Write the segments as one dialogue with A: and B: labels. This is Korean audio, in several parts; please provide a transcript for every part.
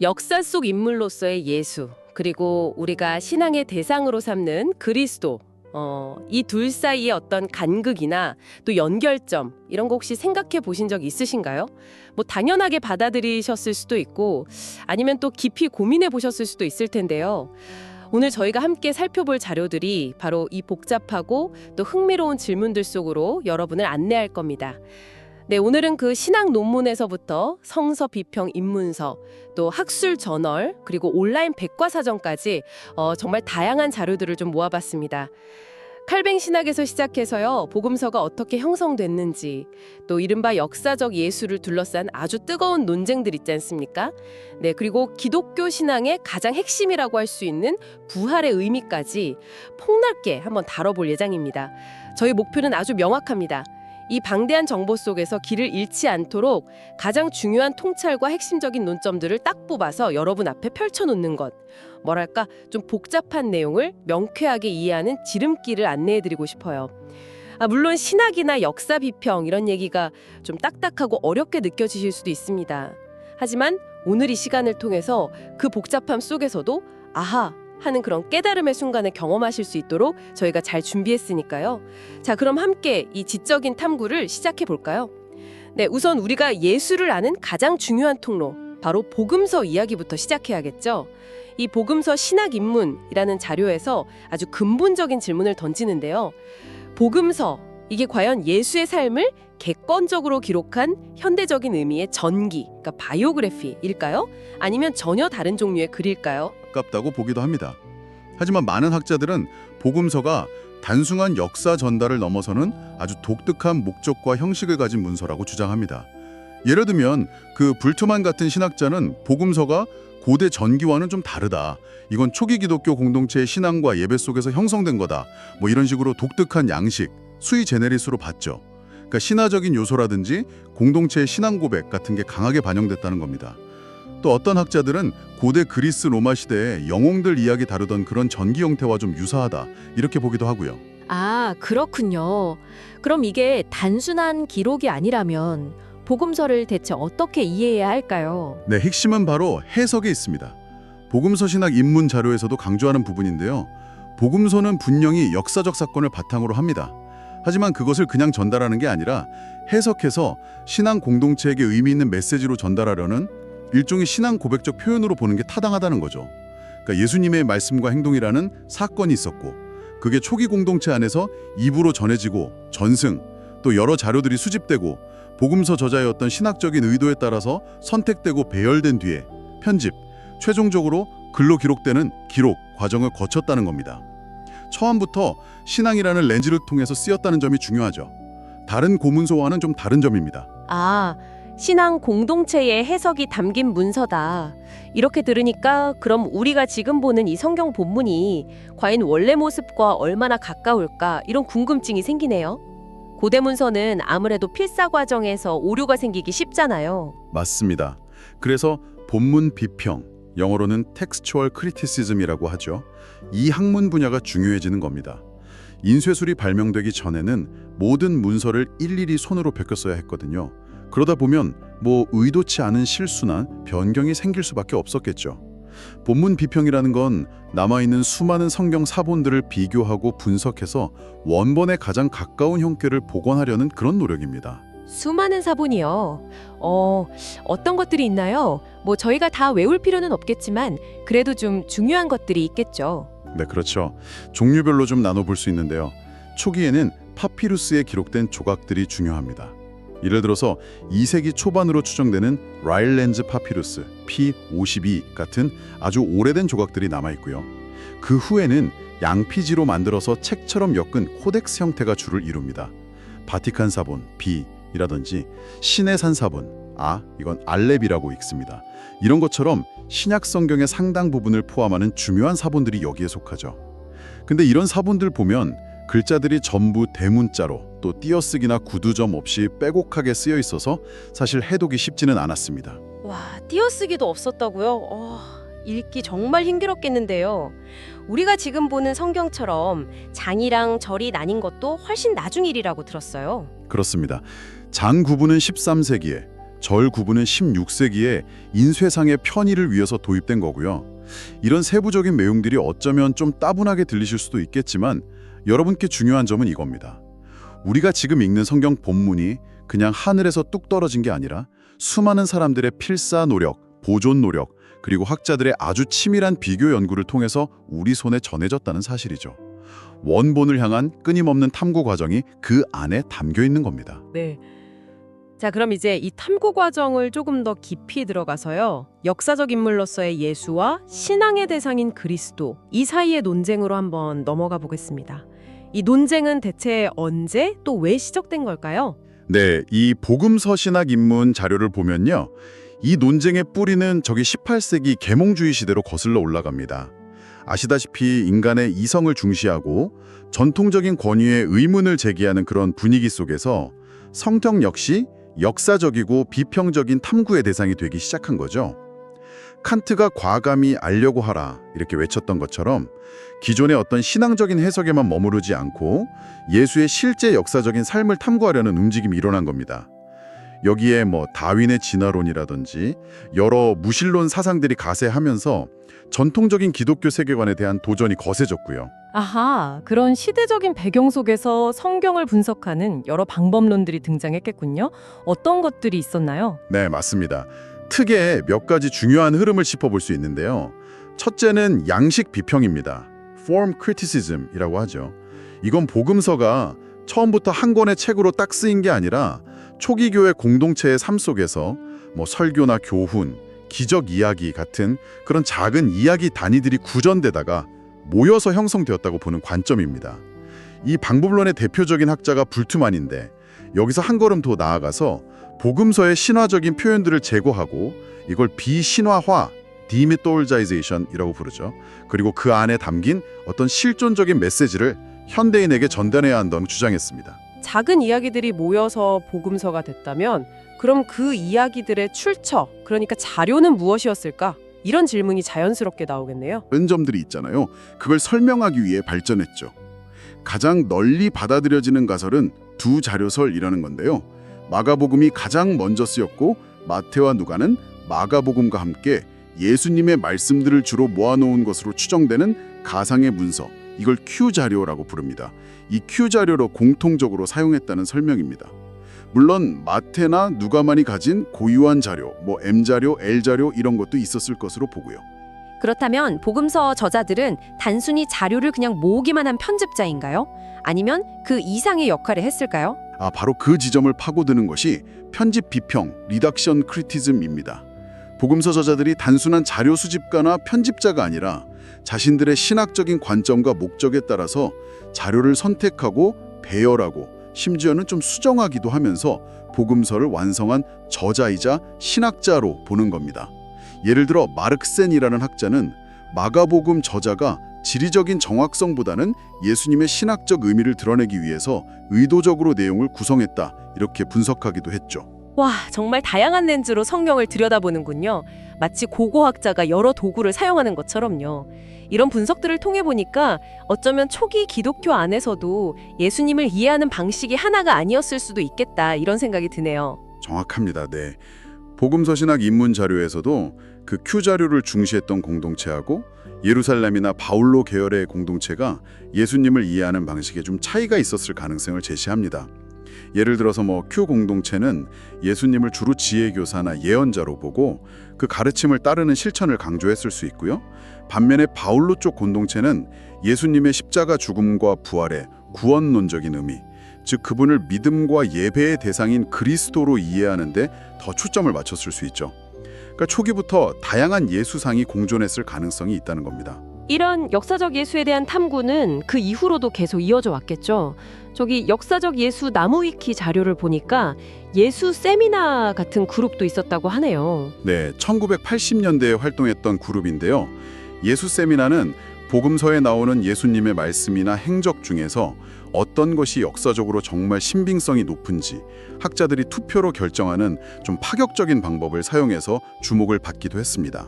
A: 역사 속 인물로서의 예수, 그리고 우리가 신앙의 대상으로 삼는 그리스도, 이 둘 사이의 어떤 간극이나 또 연결점, 이런 거 혹시 생각해 보신 적 있으신가요? 뭐 당연하게 받아들이셨을 수도 있고 아니면 또 깊이 고민해 보셨을 수도 있을 텐데요. 오늘 저희가 함께 살펴볼 자료들이 바로 이 복잡하고 또 흥미로운 질문들 속으로 여러분을 안내할 겁니다. 네, 오늘은 그 신학 논문에서부터 성서 비평 입문서, 또 학술 저널, 그리고 온라인 백과사전까지 정말 다양한 자료들을 좀 모아봤습니다. 칼뱅 신학에서 시작해서요, 복음서가 어떻게 형성됐는지, 또 이른바 역사적 예수를 둘러싼 아주 뜨거운 논쟁들 있지 않습니까? 네, 그리고 기독교 신앙의 가장 핵심이라고 할 수 있는 부활의 의미까지 폭넓게 한번 다뤄볼 예정입니다. 저희 목표는 아주 명확합니다. 이 방대한 정보 속에서 길을 잃지 않도록 가장 중요한 통찰과 핵심적인 논점들을 딱 뽑아서 여러분 앞에 펼쳐놓는 것. 뭐랄까, 좀 복잡한 내용을 명쾌하게 이해하는 지름길을 안내해드리고 싶어요. 물론 신학이나 역사 비평 이런 얘기가 좀 딱딱하고 어렵게 느껴지실 수도 있습니다. 하지만 오늘 이 시간을 통해서 그 복잡함 속에서도 아하! 하는 그런 깨달음의 순간을 경험하실 수 있도록 저희가 잘 준비했으니까요. 자, 그럼 함께 이 지적인 탐구를 시작해 볼까요? 네, 우선 우리가 예수를 아는 가장 중요한 통로, 바로 복음서 이야기부터 시작해야겠죠. 이 복음서 신학 입문이라는 자료에서 아주 근본적인 질문을 던지는데요. 복음서, 이게 과연 예수의 삶을 객관적으로 기록한 현대적인 의미의 전기, 그러니까 바이오그래피일까요? 아니면 전혀 다른 종류의 글일까요?
B: 가깝다고 보기도 합니다. 하지만 많은 학자들은 복음서가 단순한 역사 전달을 넘어서는 아주 독특한 목적과 형식을 가진 문서라고 주장합니다. 예를 들면 그 불트만 같은 신학자는 복음서가 고대 전기와는 좀 다르다. 이건 초기 기독교 공동체의 신앙과 예배 속에서 형성된 거다. 뭐 이런 식으로 독특한 양식, 수이 제네리스로 봤죠. 그러니까 신화적인 요소라든지 공동체의 신앙 고백 같은 게 강하게 반영됐다는 겁니다. 또 어떤 학자들은 고대 그리스 로마 시대에 영웅들 이야기 다루던 그런 전기 형태와 좀 유사하다 이렇게 보기도 하고요.
C: 아, 그렇군요. 그럼 이게 단순한 기록이 아니라면 복음서를 대체 어떻게 이해해야 할까요?
B: 네, 핵심은 바로 해석에 있습니다. 복음서 신학 입문 자료에서도 강조하는 부분인데요. 복음서는 분명히 역사적 사건을 바탕으로 합니다. 하지만 그것을 그냥 전달하는 게 아니라 해석해서 신앙 공동체에게 의미 있는 메시지로 전달하려는 일종의 신앙 고백적 표현으로 보는 게 타당하다는 거죠. 그러니까 예수님의 말씀과 행동이라는 사건이 있었고 그게 초기 공동체 안에서 입으로 전해지고 전승, 또 여러 자료들이 수집되고 복음서 저자의 신학적인 의도에 따라서 선택되고 배열된 뒤에 편집, 최종적으로 글로 기록되는 기록 과정을 거쳤다는 겁니다. 처음부터 신앙이라는 렌즈를 통해서 쓰였다는 점이 중요하죠. 다른 고문서와는 좀 다른 점입니다.
A: 아, 신앙 공동체의 해석이 담긴 문서다. 이렇게 들으니까 그럼 우리가 지금 보는 이 성경 본문이 과연 원래 모습과 얼마나 가까울까 이런 궁금증이 생기네요. 고대 문서는 아무래도 필사 과정에서 오류가 생기기 쉽잖아요.
B: 맞습니다. 그래서 본문 비평, 영어로는 textual criticism이라고 하죠. 이 학문 분야가 중요해지는 겁니다. 인쇄술이 발명되기 전에는 모든 문서를 일일이 손으로 베꼈어야 했거든요. 그러다 보면 의도치 않은 실수나 변경이 생길 수밖에 없었겠죠. 본문 비평이라는 건 남아있는 수많은 성경 사본들을 비교하고 분석해서 원본에 가장 가까운 형태를 복원하려는 그런 노력입니다.
A: 수많은 사본이요. 어떤 것들이 있나요? 저희가 다 외울 필요는 없겠지만 그래도 좀 중요한 것들이 있겠죠.
B: 네, 그렇죠. 종류별로 좀 나눠볼 수 있는데요. 초기에는 파피루스에 기록된 조각들이 중요합니다. 예를 들어서 2세기 초반으로 추정되는 라일랜즈 파피루스 P52 같은 아주 오래된 조각들이 남아있고요. 그 후에는 양피지로 만들어서 책처럼 엮은 코덱스 형태가 주를 이룹니다. 바티칸 사본 B이라든지 신의 산 사본 이건 알렙이라고 읽습니다. 이런 것처럼 신약 성경의 상당 부분을 포함하는 중요한 사본들이 여기에 속하죠. 근데 이런 사본들 보면 글자들이 전부 대문자로 또 띄어쓰기나 구두점 없이 빼곡하게 쓰여 있어서 사실 해독이 쉽지는 않았습니다.
A: 와, 띄어쓰기도 없었다고요? 읽기 정말 힘들었겠는데요. 우리가 지금 보는 성경처럼 장이랑 절이 나뉜 것도 훨씬 나중 일이라고 들었어요.
B: 그렇습니다. 장 구분은 13세기에, 절 구분은 16세기에 인쇄상의 편의를 위해서 도입된 거고요. 이런 세부적인 내용들이 어쩌면 좀 따분하게 들리실 수도 있겠지만 여러분께 중요한 점은 이겁니다. 우리가 지금 읽는 성경 본문이 그냥 하늘에서 뚝 떨어진 게 아니라 수많은 사람들의 필사 노력, 보존 노력, 그리고 학자들의 아주 치밀한 비교 연구를 통해서 우리 손에 전해졌다는 사실이죠. 원본을 향한 끊임없는 탐구 과정이 그 안에 담겨 있는 겁니다.
A: 네. 자, 그럼 이제 이 탐구 과정을 조금 더 깊이 들어가서요. 역사적 인물로서의 예수와 신앙의 대상인 그리스도, 이 사이의 논쟁으로 한번 넘어가 보겠습니다. 이 논쟁은 대체 언제 또 왜 시작된 걸까요?
B: 네, 이 복음서 신학 입문 자료를 보면요. 이 논쟁의 뿌리는 저기 18세기 계몽주의 시대로 거슬러 올라갑니다. 아시다시피 인간의 이성을 중시하고 전통적인 권위에 의문을 제기하는 그런 분위기 속에서 성경 역시 역사적이고 비평적인 탐구의 대상이 되기 시작한 거죠. 칸트가 과감히 알려고 하라 이렇게 외쳤던 것처럼 기존의 어떤 신앙적인 해석에만 머무르지 않고 예수의 실제 역사적인 삶을 탐구하려는 움직임이 일어난 겁니다. 여기에 다윈의 진화론이라든지 여러 무신론 사상들이 가세하면서 전통적인 기독교 세계관에 대한 도전이 거세졌고요.
D: 아하, 그런 시대적인 배경 속에서 성경을 분석하는 여러 방법론들이 등장했겠군요. 어떤 것들이 있었나요?
B: 네, 맞습니다. 특에 몇 가지 중요한 흐름을 짚어볼 수 있는데요. 첫째는 양식 비평입니다. Form criticism이라고 하죠. 이건 복음서가 처음부터 한 권의 책으로 딱 쓰인 게 아니라 초기 교회 공동체의 삶 속에서 설교나 교훈, 기적 이야기 같은 그런 작은 이야기 단위들이 구전되다가 모여서 형성되었다고 보는 관점입니다. 이 방법론의 대표적인 학자가 불투만인데 여기서 한 걸음 더 나아가서 복음서의 신화적인 표현들을 제거하고 이걸 비신화화, demythologization 이라고 부르죠. 그리고 그 안에 담긴 어떤 실존적인 메시지를 현대인에게 전달해야 한다고 주장했습니다.
A: 작은 이야기들이 모여서 복음서가 됐다면 그럼 그 이야기들의 출처, 그러니까 자료는 무엇이었을까? 이런 질문이 자연스럽게 나오겠네요.
B: 그런 점들이 있잖아요. 그걸 설명하기 위해 발전했죠. 가장 널리 받아들여지는 가설은 두 자료설이라는 건데요. 마가복음이 가장 먼저 쓰였고 마태와 누가는 마가복음과 함께 예수님의 말씀들을 주로 모아놓은 것으로 추정되는 가상의 문서, 이걸 Q자료라고 부릅니다. 이 Q자료로 공통적으로 사용했다는 설명입니다. 물론 마태나 누가만이 가진 고유한 자료, M자료, L자료 이런 것도 있었을 것으로 보고요.
C: 그렇다면 복음서 저자들은 단순히 자료를 그냥 모으기만 한 편집자인가요? 아니면 그 이상의 역할을 했을까요?
B: 바로 그 지점을 파고드는 것이 편집 비평, 리덕션 크리티즘입니다. 복음서 저자들이 단순한 자료 수집가나 편집자가 아니라 자신들의 신학적인 관점과 목적에 따라서 자료를 선택하고 배열하고 심지어는 좀 수정하기도 하면서 복음서를 완성한 저자이자 신학자로 보는 겁니다. 예를 들어 마르크센이라는 학자는 마가복음 저자가 지리적인 정확성보다는 예수님의 신학적 의미를 드러내기 위해서 의도적으로 내용을 구성했다 이렇게 분석하기도 했죠.
A: 와, 정말 다양한 렌즈로 성경을 들여다보는군요. 마치 고고학자가 여러 도구를 사용하는 것처럼요. 이런 분석들을 통해 보니까 어쩌면 초기 기독교 안에서도 예수님을 이해하는 방식이 하나가 아니었을 수도 있겠다 이런 생각이 드네요.
B: 정확합니다. 네. 복음서 신학 입문 자료에서도 그 Q자료를 중시했던 공동체하고 예루살렘이나 바울로 계열의 공동체가 예수님을 이해하는 방식에 좀 차이가 있었을 가능성을 제시합니다. 예를 들어서 Q 공동체는 예수님을 주로 지혜교사나 예언자로 보고 그 가르침을 따르는 실천을 강조했을 수 있고요. 반면에 바울로 쪽 공동체는 예수님의 십자가 죽음과 부활의 구원론적인 의미, 즉 그분을 믿음과 예배의 대상인 그리스도로 이해하는데 더 초점을 맞췄을 수 있죠. 그러니까 초기부터 다양한 예수상이 공존했을 가능성이 있다는 겁니다.
D: 이런 역사적 예수에 대한 탐구는 그 이후로도 계속 이어져 왔겠죠. 저기 역사적 예수 나무위키 자료를 보니까 예수 세미나 같은 그룹도 있었다고 하네요.
B: 네, 1980년대에 활동했던 그룹인데요. 예수 세미나는 복음서에 나오는 예수님의 말씀이나 행적 중에서 어떤 것이 역사적으로 정말 신빙성이 높은지 학자들이 투표로 결정하는 좀 파격적인 방법을 사용해서 주목을 받기도 했습니다.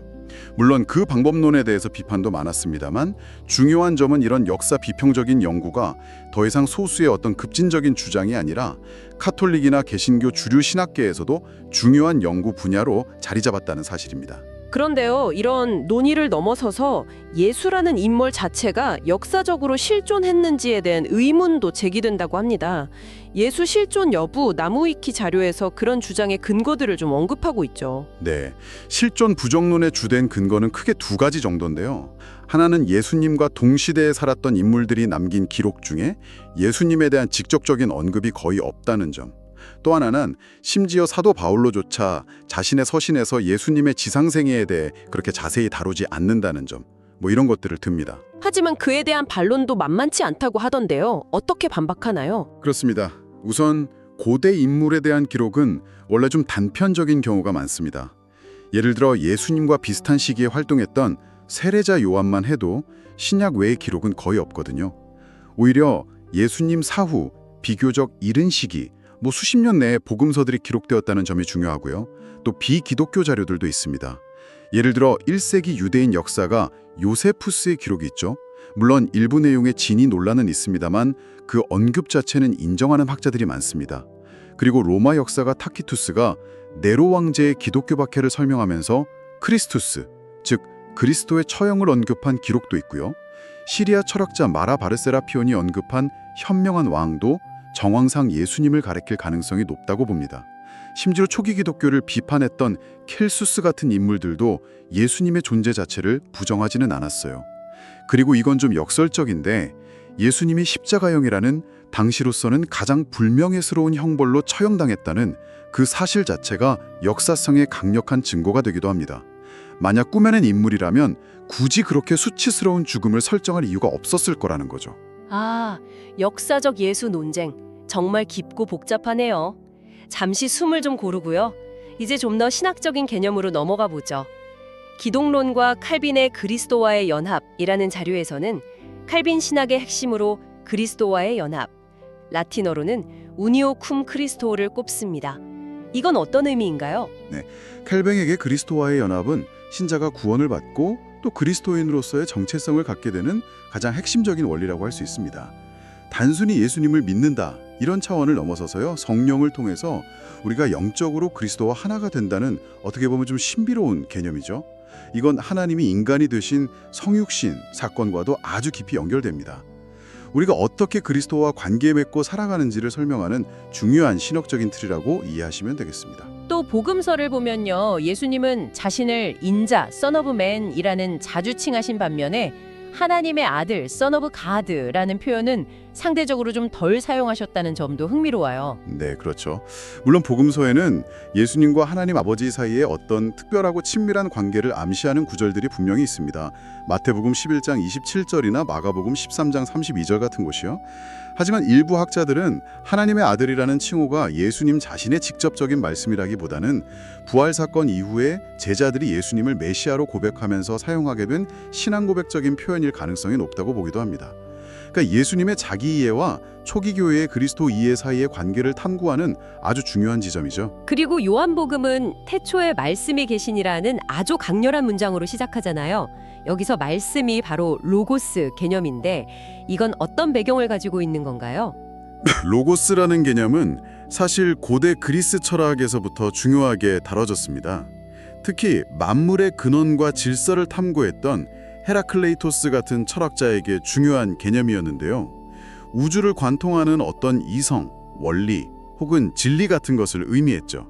B: 물론 그 방법론에 대해서 비판도 많았습니다만 중요한 점은 이런 역사 비평적인 연구가 더 이상 소수의 어떤 급진적인 주장이 아니라 카톨릭이나 개신교 주류 신학계에서도 중요한 연구 분야로 자리 잡았다는 사실입니다.
A: 그런데요, 이런 논의를 넘어서서 예수라는 인물 자체가 역사적으로 실존했는지에 대한 의문도 제기된다고 합니다. 예수 실존 여부 나무위키 자료에서 그런 주장의 근거들을 좀 언급하고 있죠.
B: 네, 실존 부정론의 주된 근거는 크게 두 가지 정도인데요. 하나는 예수님과 동시대에 살았던 인물들이 남긴 기록 중에 예수님에 대한 직접적인 언급이 거의 없다는 점. 또 하나는 심지어 사도 바울로조차 자신의 서신에서 예수님의 지상생애에 대해 그렇게 자세히 다루지 않는다는 점. 이런 것들을 듭니다.
A: 하지만 그에 대한 반론도 만만치 않다고 하던데요. 어떻게 반박하나요?
B: 그렇습니다. 우선 고대 인물에 대한 기록은 원래 좀 단편적인 경우가 많습니다. 예를 들어 예수님과 비슷한 시기에 활동했던 세례자 요한만 해도 신약 외의 기록은 거의 없거든요. 오히려 예수님 사후 비교적 이른 시기, 수십 년 내에 복음서들이 기록되었다는 점이 중요하고요. 또 비기독교 자료들도 있습니다. 예를 들어 1세기 유대인 역사가 요세푸스의 기록이 있죠. 물론 일부 내용에 진위 논란은 있습니다만 그 언급 자체는 인정하는 학자들이 많습니다. 그리고 로마 역사가 타키투스가 네로 왕제의 기독교 박해를 설명하면서 크리스투스, 즉 그리스도의 처형을 언급한 기록도 있고요. 시리아 철학자 마라 바르세라피온이 언급한 현명한 왕도 정황상 예수님을 가리킬 가능성이 높다고 봅니다. 심지어 초기 기독교를 비판했던 켈수스 같은 인물들도 예수님의 존재 자체를 부정하지는 않았어요. 그리고 이건 좀 역설적인데 예수님이 십자가형이라는 당시로서는 가장 불명예스러운 형벌로 처형당했다는 그 사실 자체가 역사상의 강력한 증거가 되기도 합니다. 만약 꾸며낸 인물이라면 굳이 그렇게 수치스러운 죽음을 설정할 이유가 없었을 거라는 거죠.
E: 아, 역사적 예수 논쟁. 정말 깊고 복잡하네요. 잠시 숨을 좀 고르고요. 이제 좀 더 신학적인 개념으로 넘어가 보죠. 기독론과 칼빈의 그리스도와의 연합이라는 자료에서는 칼빈 신학의 핵심으로 그리스도와의 연합, 라틴어로는 우니오 쿰 크리스토를 꼽습니다. 이건 어떤 의미인가요?
B: 칼뱅에게 그리스도와의 연합은 신자가 구원을 받고 또 그리스도인으로서의 정체성을 갖게 되는 가장 핵심적인 원리라고 할 수 있습니다. 단순히 예수님을 믿는다 이런 차원을 넘어서서요, 성령을 통해서 우리가 영적으로 그리스도와 하나가 된다는 어떻게 보면 좀 신비로운 개념이죠. 이건 하나님이 인간이 되신 성육신 사건과도 아주 깊이 연결됩니다. 우리가 어떻게 그리스도와 관계 맺고 살아가는지를 설명하는 중요한 신학적인 틀이라고 이해하시면 되겠습니다.
A: 또 복음서를 보면요, 예수님은 자신을 인자, Son of Man이라는 자주칭하신 반면에 하나님의 아들, Son of God라는 표현은 상대적으로 좀 덜 사용하셨다는 점도 흥미로워요.
B: 네, 그렇죠. 물론 복음서에는 예수님과 하나님 아버지 사이에 어떤 특별하고 친밀한 관계를 암시하는 구절들이 분명히 있습니다. 마태복음 11장 27절이나 마가복음 13장 32절 같은 곳이요. 하지만 일부 학자들은 하나님의 아들이라는 칭호가 예수님 자신의 직접적인 말씀이라기보다는 부활 사건 이후에 제자들이 예수님을 메시아로 고백하면서 사용하게 된 신앙 고백적인 표현일 가능성이 높다고 보기도 합니다. 그러니까 예수님의 자기 이해와 초기 교회의 그리스도 이해 사이의 관계를 탐구하는 아주 중요한 지점이죠.
E: 그리고 요한복음은 태초에 말씀이 계시니라는 아주 강렬한 문장으로 시작하잖아요. 여기서 말씀이 바로 로고스 개념인데 이건 어떤 배경을 가지고 있는 건가요?
B: 로고스라는 개념은 사실 고대 그리스 철학에서부터 중요하게 다뤄졌습니다. 특히 만물의 근원과 질서를 탐구했던 헤라클레이토스 같은 철학자에게 중요한 개념이었는데요. 우주를 관통하는 어떤 이성, 원리 혹은 진리 같은 것을 의미했죠.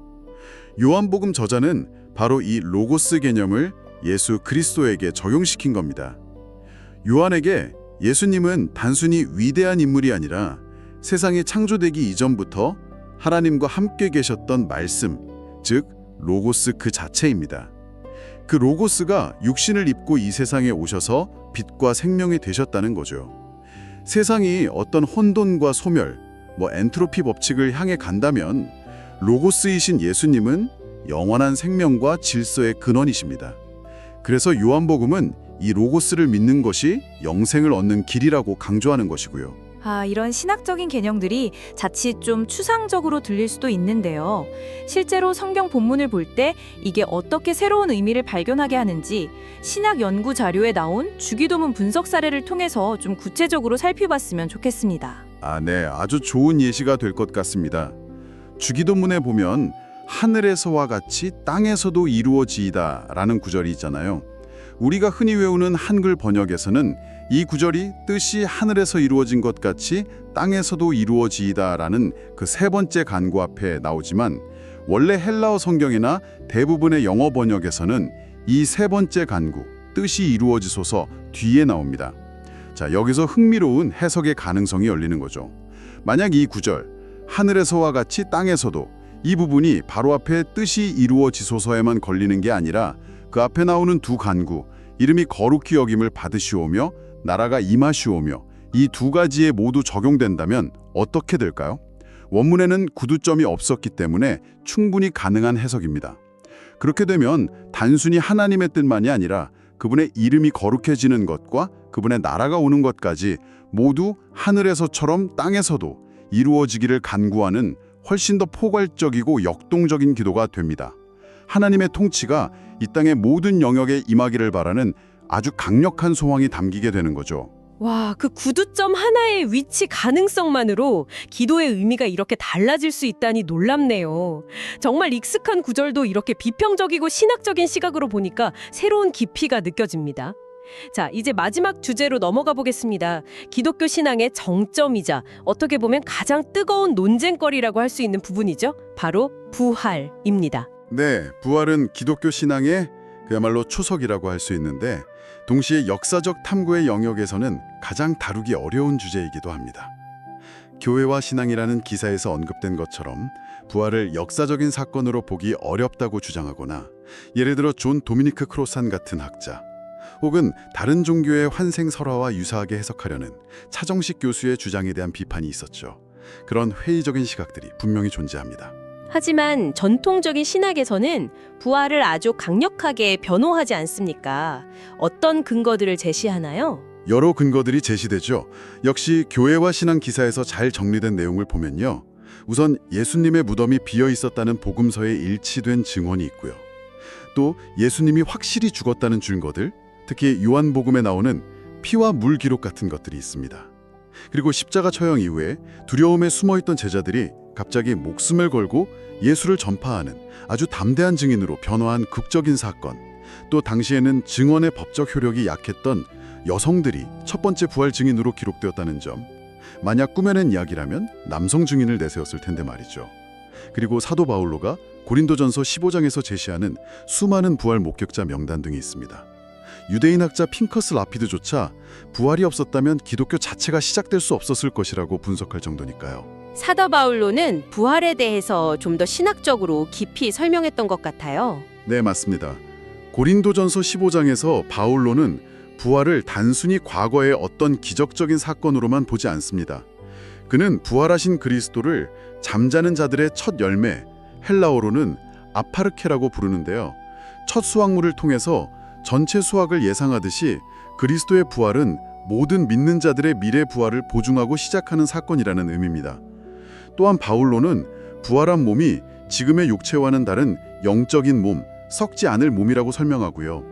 B: 요한복음 저자는 바로 이 로고스 개념을 예수 그리스도에게 적용시킨 겁니다. 요한에게 예수님은 단순히 위대한 인물이 아니라 세상이 창조되기 이전부터 하나님과 함께 계셨던 말씀, 즉 로고스 그 자체입니다. 그 로고스가 육신을 입고 이 세상에 오셔서 빛과 생명이 되셨다는 거죠. 세상이 어떤 혼돈과 소멸, 엔트로피 법칙을 향해 간다면 로고스이신 예수님은 영원한 생명과 질서의 근원이십니다. 그래서 요한복음은 이 로고스를 믿는 것이 영생을 얻는 길이라고 강조하는 것이고요.
F: 이런 신학적인 개념들이 자칫 좀 추상적으로 들릴 수도 있는데요. 실제로 성경 본문을 볼 때 이게 어떻게 새로운 의미를 발견하게 하는지 신학 연구 자료에 나온 주기도문 분석 사례를 통해서 좀 구체적으로 살펴봤으면 좋겠습니다.
B: 네, 아주 좋은 예시가 될 것 같습니다. 주기도문에 보면 하늘에서와 같이 땅에서도 이루어지이다 라는 구절이 있잖아요. 우리가 흔히 외우는 한글 번역에서는 이 구절이 뜻이 하늘에서 이루어진 것 같이 땅에서도 이루어지이다 라는 그 세 번째 간구 앞에 나오지만 원래 헬라어 성경이나 대부분의 영어 번역에서는 이 세 번째 간구, 뜻이 이루어지소서 뒤에 나옵니다. 자, 여기서 흥미로운 해석의 가능성이 열리는 거죠. 만약 이 구절, 하늘에서와 같이 땅에서도 이 부분이 바로 앞에 뜻이 이루어지소서에만 걸리는 게 아니라 그 앞에 나오는 두 간구, 이름이 거룩히 여김을 받으시오며 나라가 임하시오며 이 두 가지에 모두 적용된다면 어떻게 될까요? 원문에는 구두점이 없었기 때문에 충분히 가능한 해석입니다. 그렇게 되면 단순히 하나님의 뜻만이 아니라 그분의 이름이 거룩해지는 것과 그분의 나라가 오는 것까지 모두 하늘에서처럼 땅에서도 이루어지기를 간구하는 훨씬 더 포괄적이고 역동적인 기도가 됩니다. 하나님의 통치가 이 땅의 모든 영역에 임하기를 바라는 아주 강력한 소망이 담기게 되는 거죠.
E: 와, 그 구두점 하나의 위치 가능성만으로 기도의 의미가 이렇게 달라질 수 있다니 놀랍네요. 정말 익숙한 구절도 이렇게 비평적이고 신학적인 시각으로 보니까 새로운 깊이가 느껴집니다. 자, 이제 마지막 주제로 넘어가 보겠습니다. 기독교 신앙의 정점이자 어떻게 보면 가장 뜨거운 논쟁거리라고 할 수 있는 부분이죠. 바로 부활입니다.
B: 네, 부활은 기독교 신앙의 그야말로 초석이라고 할 수 있는데 동시에 역사적 탐구의 영역에서는 가장 다루기 어려운 주제이기도 합니다. 교회와 신앙이라는 기사에서 언급된 것처럼 부활을 역사적인 사건으로 보기 어렵다고 주장하거나 예를 들어 존 도미니크 크로산 같은 학자 혹은 다른 종교의 환생 설화와 유사하게 해석하려는 차정식 교수의 주장에 대한 비판이 있었죠. 그런 회의적인 시각들이 분명히 존재합니다.
E: 하지만 전통적인 신학에서는 부활을 아주 강력하게 변호하지 않습니까? 어떤 근거들을 제시하나요?
B: 여러 근거들이 제시되죠. 역시 교회와 신앙 기사에서 잘 정리된 내용을 보면요. 우선 예수님의 무덤이 비어 있었다는 복음서에 일치된 증언이 있고요. 또 예수님이 확실히 죽었다는 증거들, 특히 요한복음에 나오는 피와 물 기록 같은 것들이 있습니다. 그리고 십자가 처형 이후에 두려움에 숨어있던 제자들이 갑자기 목숨을 걸고 예수를 전파하는 아주 담대한 증인으로 변화한 극적인 사건, 또 당시에는 증언의 법적 효력이 약했던 여성들이 첫 번째 부활 증인으로 기록되었다는 점, 만약 꾸며낸 이야기라면 남성 증인을 내세웠을 텐데 말이죠. 그리고 사도 바울로가 고린도전서 15장에서 제시하는 수많은 부활 목격자 명단 등이 있습니다. 유대인 학자 핑커스 라피드조차 부활이 없었다면 기독교 자체가 시작될 수 없었을 것이라고 분석할 정도니까요.
E: 사도 바울로는 부활에 대해서 좀 더 신학적으로 깊이 설명했던 것 같아요.
B: 네, 맞습니다. 고린도전서 15장에서 바울로는 부활을 단순히 과거의 어떤 기적적인 사건으로만 보지 않습니다. 그는 부활하신 그리스도를 잠자는 자들의 첫 열매, 헬라어로는 아파르케라고 부르는데요. 첫 수확물을 통해서 전체 수확을 예상하듯이 그리스도의 부활은 모든 믿는 자들의 미래 부활을 보증하고 시작하는 사건이라는 의미입니다. 또한 바울로는 부활한 몸이 지금의 육체와는 다른 영적인 몸, 썩지 않을 몸이라고 설명하고요.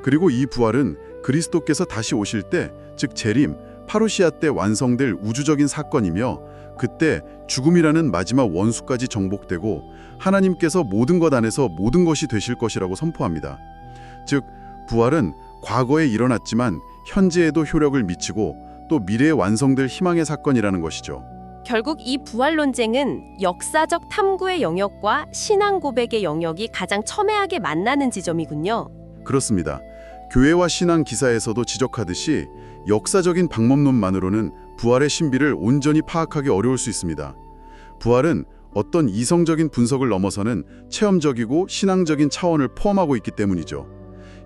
B: 그리고 이 부활은 그리스도께서 다시 오실 때, 즉 재림, 파루시아 때 완성될 우주적인 사건이며 그때 죽음이라는 마지막 원수까지 정복되고 하나님께서 모든 것 안에서 모든 것이 되실 것이라고 선포합니다. 즉 부활은 과거에 일어났지만 현재에도 효력을 미치고 또 미래에 완성될 희망의 사건이라는 것이죠.
E: 결국 이 부활 논쟁은 역사적 탐구의 영역과 신앙 고백의 영역이 가장 첨예하게 만나는 지점이군요.
B: 그렇습니다. 교회와 신앙 기사에서도 지적하듯이 역사적인 방법론만으로는 부활의 신비를 온전히 파악하기 어려울 수 있습니다. 부활은 어떤 이성적인 분석을 넘어서는 체험적이고 신앙적인 차원을 포함하고 있기 때문이죠.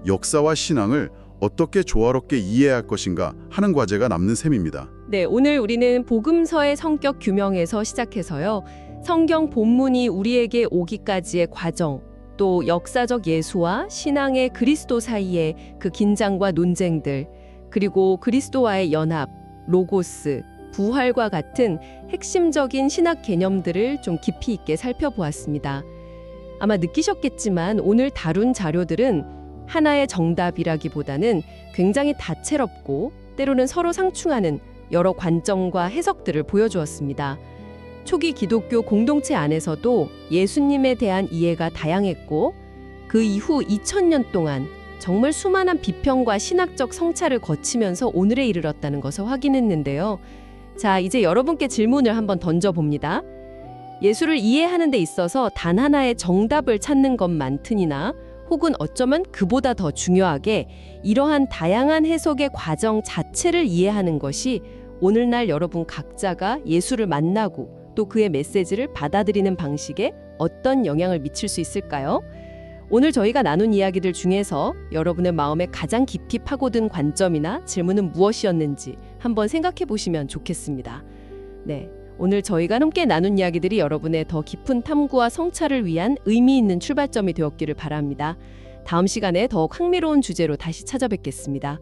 B: 역사와 신앙을 어떻게 조화롭게 이해해야 할 것인가 하는 과제가 남는 셈입니다.
D: 네, 오늘 우리는 복음서의 성격 규명에서 시작해서요. 성경 본문이 우리에게 오기까지의 과정, 또 역사적 예수와 신앙의 그리스도 사이의 그 긴장과 논쟁들, 그리고 그리스도와의 연합, 로고스, 부활과 같은 핵심적인 신학 개념들을 좀 깊이 있게 살펴보았습니다. 아마 느끼셨겠지만 오늘 다룬 자료들은 하나의 정답이라기보다는 굉장히 다채롭고 때로는 서로 상충하는 여러 관점과 해석들을 보여주었습니다. 초기 기독교 공동체 안에서도 예수님에 대한 이해가 다양했고 그 이후 2000년 동안 정말 수많은 비평과 신학적 성찰을 거치면서 오늘에 이르렀다는 것을 확인했는데요. 자, 이제 여러분께 질문을 한번 던져봅니다. 예수를 이해하는 데 있어서 단 하나의 정답을 찾는 것만튼이나 혹은 어쩌면 그보다 더 중요하게 이러한 다양한 해석의 과정 자체를 이해하는 것이 오늘날 여러분 각자가 예수를 만나고 또 그의 메시지를 받아들이는 방식에 어떤 영향을 미칠 수 있을까요? 오늘 저희가 나눈 이야기들 중에서 여러분의 마음에 가장 깊이 파고든 관점이나 질문은 무엇이었는지 한번 생각해 보시면 좋겠습니다. 네, 오늘 저희가 함께 나눈 이야기들이 여러분의 더 깊은 탐구와 성찰을 위한 의미 있는 출발점이 되었기를 바랍니다. 다음 시간에 더욱 흥미로운 주제로 다시 찾아뵙겠습니다.